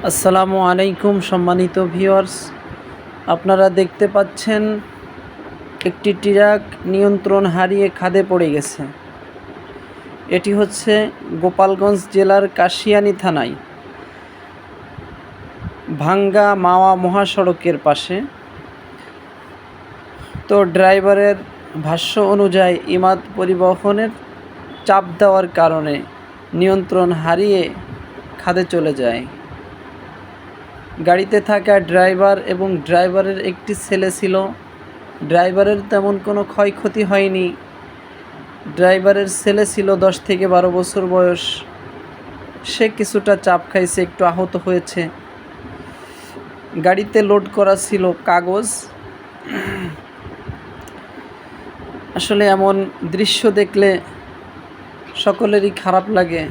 আসসালামু আলাইকুম সম্মানিত ভিউয়ার্স, আপনারা দেখতে পাচ্ছেন একটি ট্রাক নিয়ন্ত্রণ হারিয়ে খাদে পড়ে গেছে। এটি হচ্ছে গোপালগঞ্জ জেলার কাশিয়ানী থানায় ভাঙ্গা মাওয়া মহাসড়কের পাশে। তো ড্রাইভারের ভাষ্য অনুযায়ী ইমাদ পরিবহনের চাপ দেওয়ার কারণে নিয়ন্ত্রণ হারিয়ে খাদে চলে যায়। গাড়িতে থাকা ড্রাইভার এবং ড্রাইভারের একটি ছেলে ছিল। ড্রাইভারের তেমন কোনো ক্ষয়ক্ষতি হয়নি। ড্রাইভারের ছেলে ছিল 10 থেকে 12 বছর বয়স। সে কিছুটা চাপ খাইছে, একটু আহত হয়েছে। গাড়িতে লোড করা ছিল কাগজ। আসলে এমন দৃশ্য দেখলে সকলেরই খারাপ লাগে।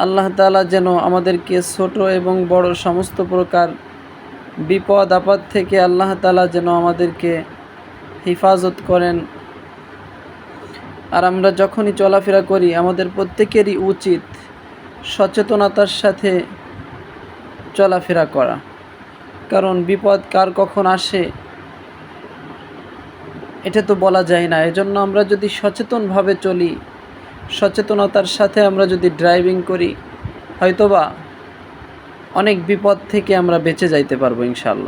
আল্লাহ তাআলা যেন আমাদেরকে ছোট এবং বড় সমস্ত প্রকার বিপদ আপদ থেকে আল্লাহ তাআলা যেন আমাদেরকে হেফাজত করেন। আর আমরা যখনই চলাফেরা করি আমাদের প্রত্যেকেরই উচিত সচেতনতার সাথে চলাফেরা করা, কারণ বিপদ কার কখন আসে এটা তো বলা যায় না। এজন্য আমরা যদি সচেতনভাবে চলি, সচেতনতার সাথে আমরা যদি ড্রাইভিং করি, হয়তোবা অনেক বিপদ থেকে আমরা বেঁচে যাইতে পারবো ইনশাআল্লাহ।